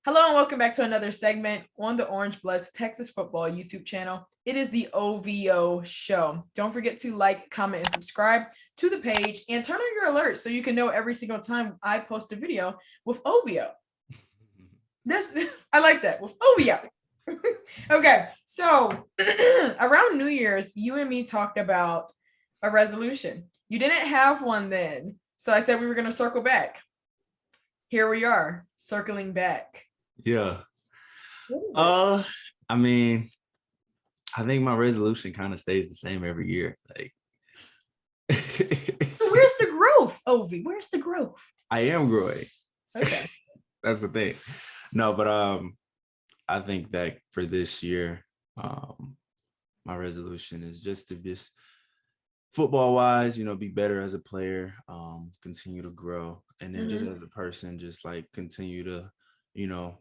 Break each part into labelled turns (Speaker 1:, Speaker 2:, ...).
Speaker 1: Hello and welcome back to another segment on the Orangebloods Texas football YouTube channel. It is the OVO show. Don't forget to like, comment, and subscribe to the page and turn on your alerts so you can know every single time I post a video with OVO. I like that, with OVO. Okay, so around New Year's, you and me talked about a resolution. You didn't have one then, so I said we were going to circle back. Here we are, circling back.
Speaker 2: Yeah. I mean, I think my resolution kind of stays the same every year. Like,
Speaker 1: so where's the growth, Ovie? Where's the growth?
Speaker 2: I am growing.
Speaker 1: Okay.
Speaker 2: That's the thing. No, but I think that for this year, my resolution is just to football wise, be better as a player, continue to grow, and then just as a person, just like continue to,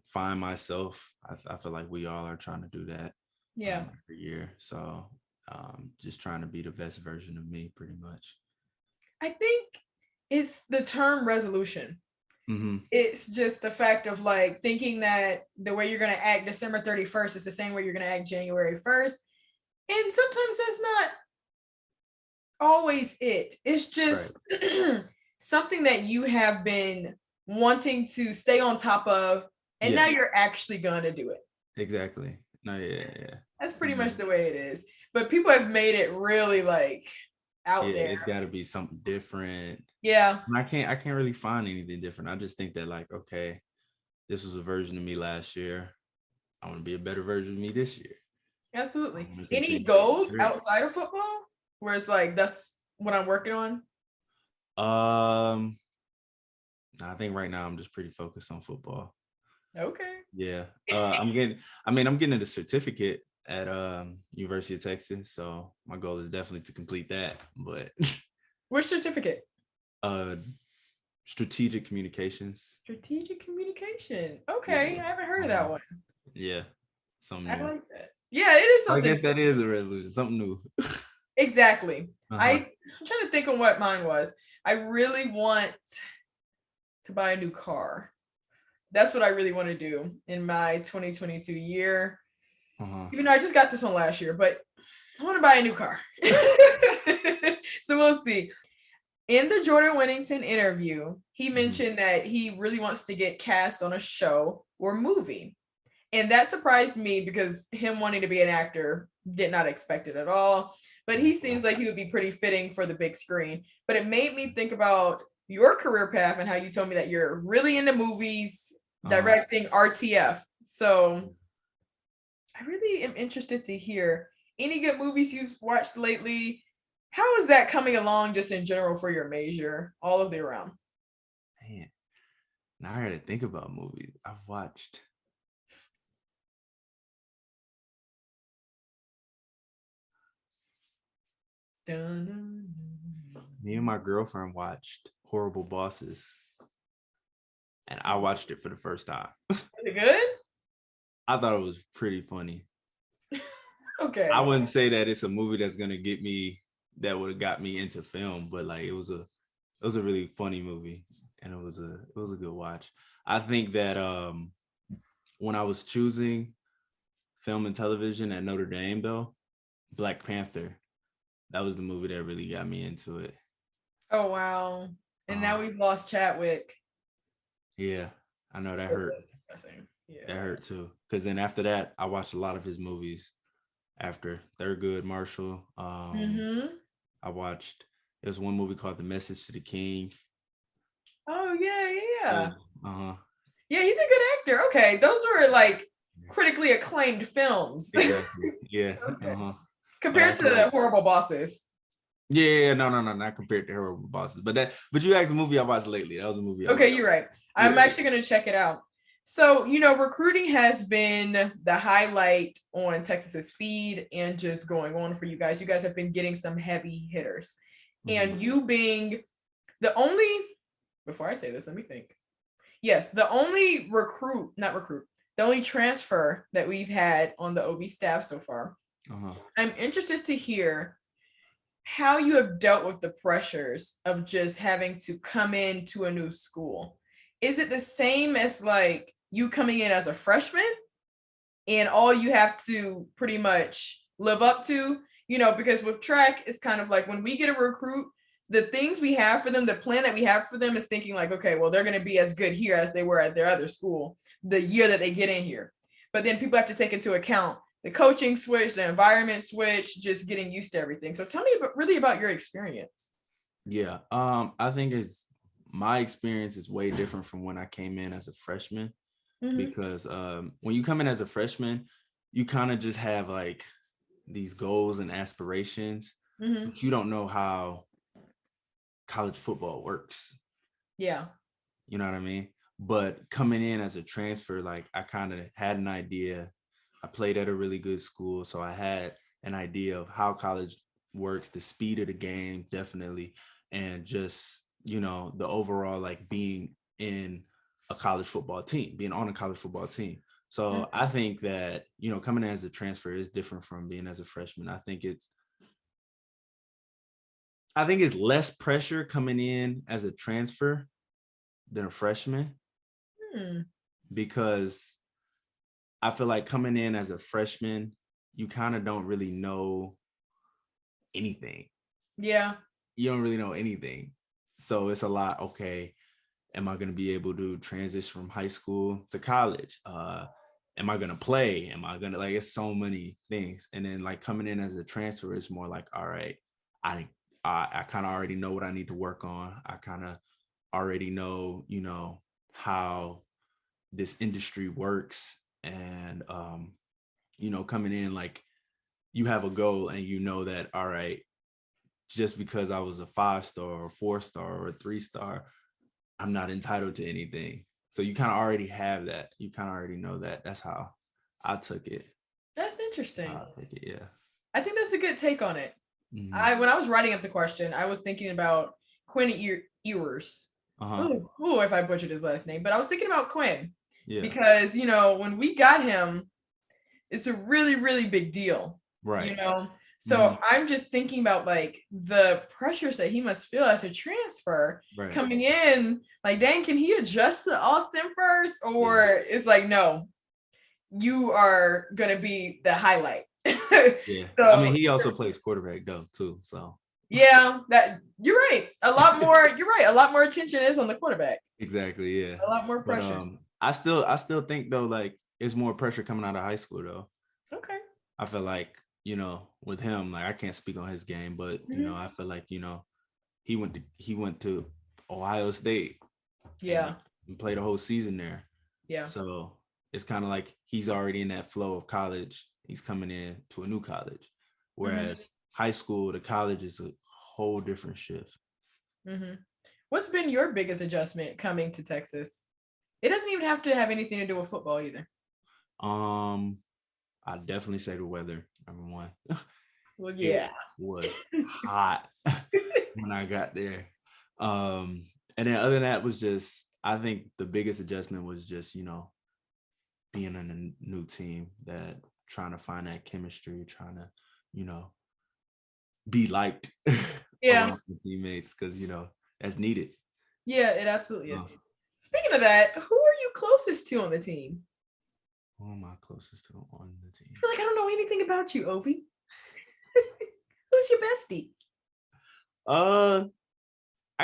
Speaker 2: find myself. I feel like we all are trying to do that.
Speaker 1: Yeah.
Speaker 2: Every year. So just trying to be the best version of me, pretty much.
Speaker 1: I think it's the term resolution. It's just the fact of like thinking that the way you're going to act December 31st is the same way you're going to act January 1st. And sometimes that's not always it. It's just right. Something that you have been wanting to stay on top of, and now you're actually going to do it.
Speaker 2: Exactly. No, yeah.
Speaker 1: That's pretty much the way it is. But people have made it really like out there.
Speaker 2: It's got to be something different.
Speaker 1: Yeah.
Speaker 2: And I can't really find anything different. I just think that like, okay, this was a version of me last year. I want to be a better version of me this year.
Speaker 1: Absolutely. Any goals outside of football where it's like, that's what I'm working on?
Speaker 2: I think right now I'm just pretty focused on football.
Speaker 1: Okay.
Speaker 2: Yeah. I'm getting a certificate at University of Texas. So my goal is definitely to complete that. But
Speaker 1: which certificate?
Speaker 2: Strategic communications.
Speaker 1: Strategic communication. Okay. Yeah. I haven't heard of that one.
Speaker 2: Yeah. Something
Speaker 1: I
Speaker 2: new.
Speaker 1: like that. Yeah, it is something.
Speaker 2: I guess that is a resolution, something new.
Speaker 1: Exactly. I'm trying to think of what mine was. I really want to buy a new car. That's what I really want to do in my 2022 year. Even though I just got this one last year, but I want to buy a new car. So we'll see. In the Jordan Winnington interview, he mentioned that he really wants to get cast on a show or movie. And that surprised me because him wanting to be an actor, did not expect it at all. But he seems like he would be pretty fitting for the big screen. But it made me think about your career path and how you told me that you're really into movies, directing, RTF. So I really am interested to hear any good movies you've watched lately. How is that coming along just in general for your major, all of the around?
Speaker 2: Man, now I got to think about movies I've watched. Me and my girlfriend watched Horrible Bosses, and I watched it for the first time.
Speaker 1: Was it good?
Speaker 2: I thought it was pretty funny.
Speaker 1: Okay.
Speaker 2: I wouldn't say that it's a movie that's gonna get me, that would have got me into film, but like it was a really funny movie, and it was a good watch. I think that when I was choosing film and television at Notre Dame, though, Black Panther, that was the movie that really got me into it.
Speaker 1: Oh, wow. And now we've lost Chadwick.
Speaker 2: Yeah, I know that hurt. Yeah. That hurt too. Because then after that, I watched a lot of his movies after Thurgood Marshall. I watched, there's one movie called The Message to the King.
Speaker 1: Oh, yeah.
Speaker 2: Yeah,
Speaker 1: he's a good actor. Okay, those were like critically acclaimed films.
Speaker 2: Exactly. Yeah.
Speaker 1: Okay. Compared to the Horrible Bosses.
Speaker 2: Yeah, no, not compared to Horrible Bosses. But you asked the movie I watched lately. That was a movie.
Speaker 1: Okay, you're right. I'm actually going to check it out. So, recruiting has been the highlight on Texas's feed and just going on for you guys. You guys have been getting some heavy hitters. And you being the only, before I say this, let me think. Yes, the only the only transfer that we've had on the OB staff so far. I'm interested to hear how you have dealt with the pressures of just having to come into a new school. Is it the same as like you coming in as a freshman and all you have to pretty much live up to, because with track, it's kind of like when we get a recruit, the things we have for them, the plan that we have for them is thinking like, okay, well, they're going to be as good here as they were at their other school the year that they get in here. But then people have to take into account the coaching switch, the environment switch, just getting used to everything. So tell me about your experience.
Speaker 2: Yeah. I think my experience is way different from when I came in as a freshman, because when you come in as a freshman, you kind of just have like these goals and aspirations, but you don't know how college football works.
Speaker 1: Yeah.
Speaker 2: You know what I mean? But coming in as a transfer, like I kind of had an idea. I played at a really good school, so I had an idea of how college works, the speed of the game, definitely, and just, the overall like being in a college football team, being on a college football team. So I think that, coming in as a transfer is different from being as a freshman. I think it's less pressure coming in as a transfer than a freshman, because I feel like coming in as a freshman, you kind of don't really know anything.
Speaker 1: Yeah.
Speaker 2: You don't really know anything. So it's a lot, okay, am I going to be able to transition from high school to college? Am I going to play? Am I going to, like, it's so many things. And then like coming in as a transfer, it's more like, all right, I kind of already know what I need to work on. I kind of already know, how this industry works. And, coming in, like, you have a goal and you know that, all right, just because I was a 5-star or 4-star or a 3-star, I'm not entitled to anything. So you kind of already have that. You kind of already know that. That's how I took it.
Speaker 1: That's interesting.
Speaker 2: I take it, yeah.
Speaker 1: I think that's a good take on it. When I was writing up the question, I was thinking about Quinn Ewers. Oh, if I butchered his last name, but I was thinking about Quinn. Yeah. Because, when we got him, it's a really, really big deal. Right. So I'm just thinking about like the pressures that he must feel as a transfer coming in. Like, dang, can he adjust to Austin first? Or it's like, no, you are going to be the highlight.
Speaker 2: Yeah. So, I mean, he also plays quarterback though, too. So
Speaker 1: yeah, that you're right. A lot more. You're right. A lot more attention is on the quarterback.
Speaker 2: Exactly. Yeah.
Speaker 1: A lot more pressure.
Speaker 2: But, I still think though, like, it's more pressure coming out of high school though.
Speaker 1: Okay.
Speaker 2: I feel like, with him, like, I can't speak on his game, but I feel like, he went to Ohio State.
Speaker 1: Yeah.
Speaker 2: And played a whole season there.
Speaker 1: Yeah.
Speaker 2: So it's kind of like he's already in that flow of college. He's coming in to a new college. Whereas high school to college is a whole different shift.
Speaker 1: What's been your biggest adjustment coming to Texas? It doesn't even have to have anything to do with football either.
Speaker 2: I'd definitely say the weather, number one.
Speaker 1: Well, yeah.
Speaker 2: It was hot when I got there. And then other than that was just, I think the biggest adjustment was just, being in a new team, that trying to find that chemistry, trying to, be liked among the teammates, because, that's needed.
Speaker 1: Yeah, it absolutely is. Speaking of that, who are you closest to on the team?
Speaker 2: Who am I closest to on the team?
Speaker 1: I feel like I don't know anything about you, Ovie. Who's your bestie?
Speaker 2: I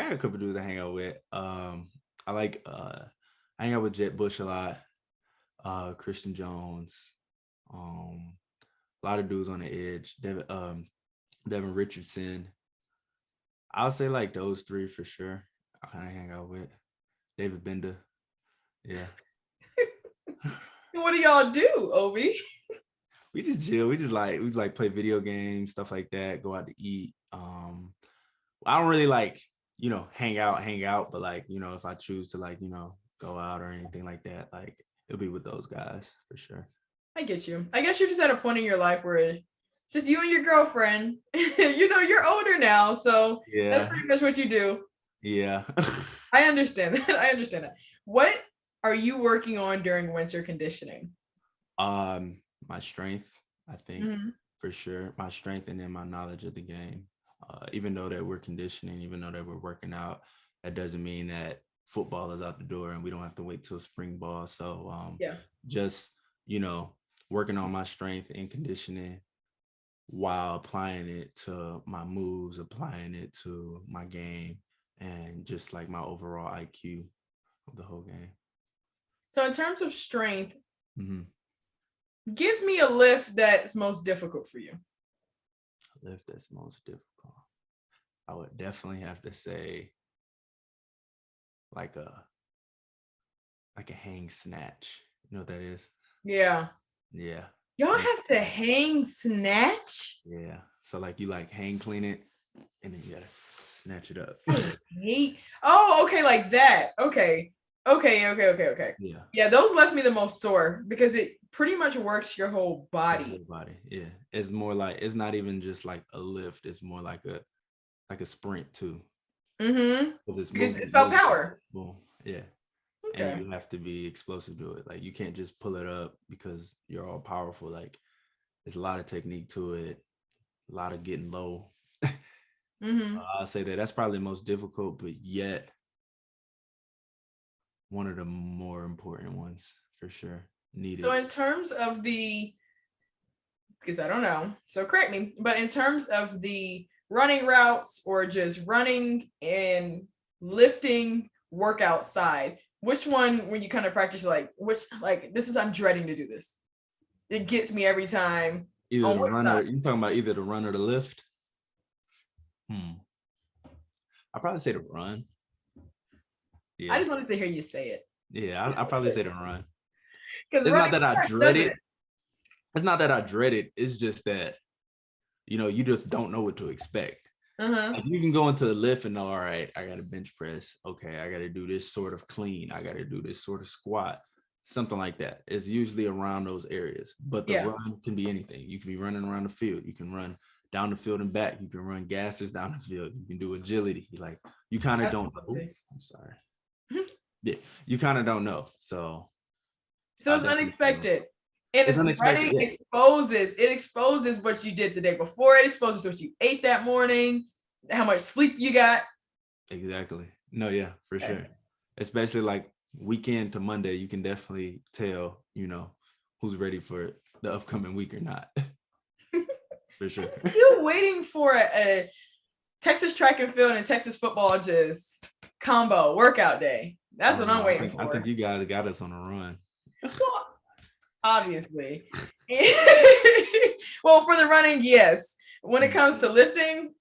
Speaker 2: got a couple dudes I hang out with. I hang out with Jet Bush a lot. Christian Jones. A lot of dudes on the edge. Devin Richardson. I'll say like those three for sure. I kind of hang out with David Bender. Yeah.
Speaker 1: What do y'all do, Ovie?
Speaker 2: We just chill. We play video games, stuff like that. Go out to eat. I don't really like, hang out, but like, if I choose to like, go out or anything like that, like it'll be with those guys for sure.
Speaker 1: I get you. I guess you're just at a point in your life where it's just you and your girlfriend. You're older now, so that's pretty much what you do.
Speaker 2: Yeah.
Speaker 1: I understand that. What are you working on during winter conditioning?
Speaker 2: My strength, I think, for sure. My strength, and then my knowledge of the game. Even though that we're conditioning, even though that we're working out, that doesn't mean that football is out the door and we don't have to wait till spring ball. So
Speaker 1: Yeah.
Speaker 2: just, working on my strength and conditioning while applying it to my moves, applying it to my game, and just like my overall IQ of the whole game.
Speaker 1: So in terms of strength,
Speaker 2: Mm-hmm.
Speaker 1: give me a lift that's most difficult for you.
Speaker 2: A lift that's most difficult. I would definitely have to say like a hang snatch. You know what that is?
Speaker 1: Yeah.
Speaker 2: Yeah.
Speaker 1: Y'all have to hang snatch?
Speaker 2: Yeah. So like you like hang clean it and then you gotta snatch it up.
Speaker 1: Okay, like that. Okay.
Speaker 2: Yeah.
Speaker 1: Yeah, those left me the most sore because it pretty much works your whole body.
Speaker 2: Your whole body. Yeah. It's more like, it's not even just like a lift. It's more like a sprint too.
Speaker 1: Mm-hmm.
Speaker 2: Because
Speaker 1: it's about power.
Speaker 2: Boom. Yeah.
Speaker 1: Okay.
Speaker 2: And you have to be explosive to it. Like you can't just pull it up because you're all powerful. Like there's a lot of technique to it, a lot of getting low.
Speaker 1: Mm-hmm.
Speaker 2: So I'll say that's probably the most difficult, but yet one of the more important ones for sure. Needed.
Speaker 1: So in terms of because I don't know, so correct me, but in terms of the running routes or just running and lifting workout side, which one, when you kind of practice, I'm dreading to do this. It gets me every time.
Speaker 2: Either the runner, you talking about either the run or the lift? I'd probably say the run. Yeah.
Speaker 1: I just wanted to hear you say it.
Speaker 2: Yeah, I'll probably say the run.
Speaker 1: Because
Speaker 2: it's not that I dread it. It's not that I dread it. It's just that, you just don't know what to expect. Like you can go into the lift and know, all right, I got to bench press. Okay, I got to do this sort of clean. I got to do this sort of squat. Something like that. It's usually around those areas. But the run can be anything. You can be running around the field. You can run down the field and back. You can run gassers down the field. You can do agility. Like you kind of don't know. I'm sorry. Yeah, you kind of don't know. So
Speaker 1: it's unexpected. And it's unexpected. Running exposes what you did the day before. It exposes what you ate that morning, how much sleep you got.
Speaker 2: Exactly. No, yeah, for sure. Especially like weekend to Monday, you can definitely tell, who's ready for the upcoming week or not. For sure.
Speaker 1: I'm still waiting for a Texas track and field and Texas football just combo workout day. That's what I'm waiting for.
Speaker 2: I think you guys got us on a run.
Speaker 1: Obviously. Well, for the running, yes. When it comes to lifting,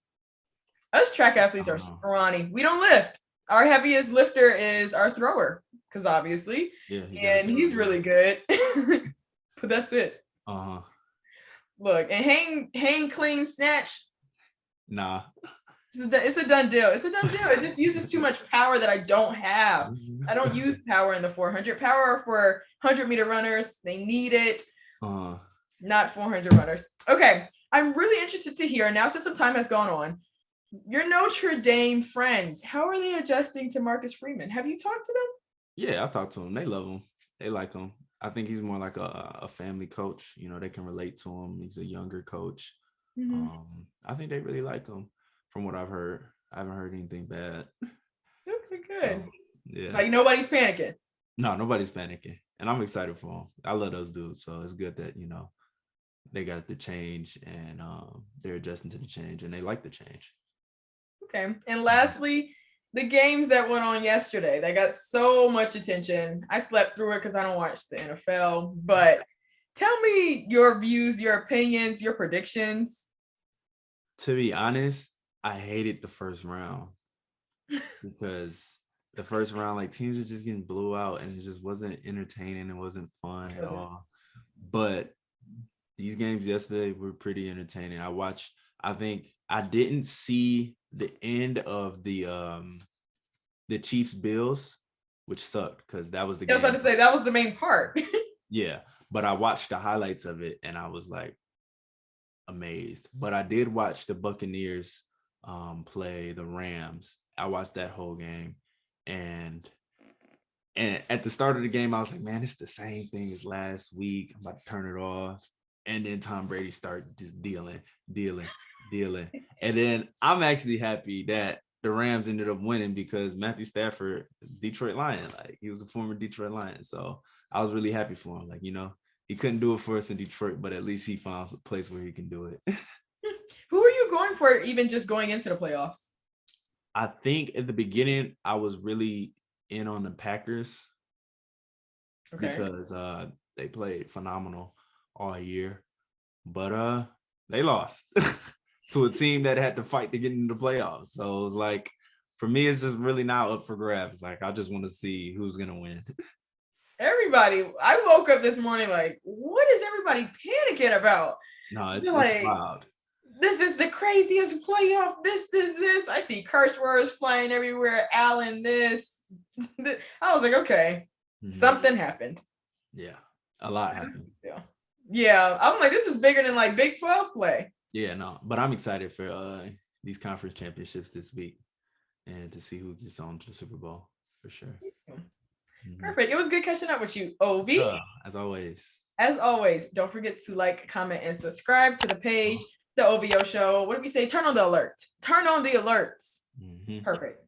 Speaker 1: us track athletes are scrawny. We don't lift. Our heaviest lifter is our thrower, because obviously, and he's really good. But that's it. Look, and hang clean snatch.
Speaker 2: Nah.
Speaker 1: It's a done deal. It's a done deal. It just uses too much power that I don't have. I don't use power in the 400. Power for 100-meter runners. They need it. Not 400 runners. Okay. I'm really interested to hear, now since some time has gone on, your Notre Dame friends, how are they adjusting to Marcus Freeman? Have you talked to them?
Speaker 2: Yeah, I've talked to them. They love him. They like him. I think he's more like a family coach. They can relate to him. He's a younger coach. I think they really like him. From what I've heard, I haven't heard anything bad.
Speaker 1: Okay, good.
Speaker 2: So, yeah.
Speaker 1: Like nobody's panicking.
Speaker 2: No, nobody's panicking. And I'm excited for them. I love those dudes. So it's good that, they got the change and they're adjusting to the change and they like the change.
Speaker 1: Okay. And lastly, the games that went on yesterday, they got so much attention. I slept through it because I don't watch the NFL. But tell me your views, your opinions, your predictions.
Speaker 2: To be honest, I hated the first round because the first round, like teams were just getting blew out and it just wasn't entertaining. It wasn't fun at all. But these games yesterday were pretty entertaining. I think I didn't see the end of the Chiefs Bills, which sucked because that was the game.
Speaker 1: I was about to say that was the main part.
Speaker 2: Yeah, but I watched the highlights of it and I was like amazed. But I did watch the Buccaneers play the Rams. I watched that whole game, and at the start of the game, I was like, man, it's the same thing as last week. I'm about to turn it off. And then Tom Brady started just dealing. And then I'm actually happy that the Rams ended up winning because Matthew Stafford, Detroit Lion, like he was a former Detroit Lion. So I was really happy for him. Like, he couldn't do it for us in Detroit, but at least he found a place where he can do it.
Speaker 1: Who are you going for even just going into the playoffs?
Speaker 2: I think at the beginning, I was really in on the Packers because they played phenomenal all year, but they lost to a team that had to fight to get into the playoffs. So it was like, for me, it's just really not up for grabs. Like, I just want to see who's going to win.
Speaker 1: Everybody, I woke up this morning like, what is everybody panicking about?
Speaker 2: No, it's
Speaker 1: like,
Speaker 2: wild.
Speaker 1: This is the craziest playoff. This. I see curse words flying everywhere. Allen, this. I was like, okay, something happened.
Speaker 2: Yeah, a lot happened.
Speaker 1: Yeah. I'm like, this is bigger than like Big 12 play.
Speaker 2: Yeah, no, but I'm excited for these conference championships this week and to see who gets on to the Super Bowl for sure.
Speaker 1: Perfect. It was good catching up with you, Ovie.
Speaker 2: As always. As
Speaker 1: always, don't forget to like, comment, and subscribe to the page, The OVO Show. What did we say? Turn on the alerts. Perfect.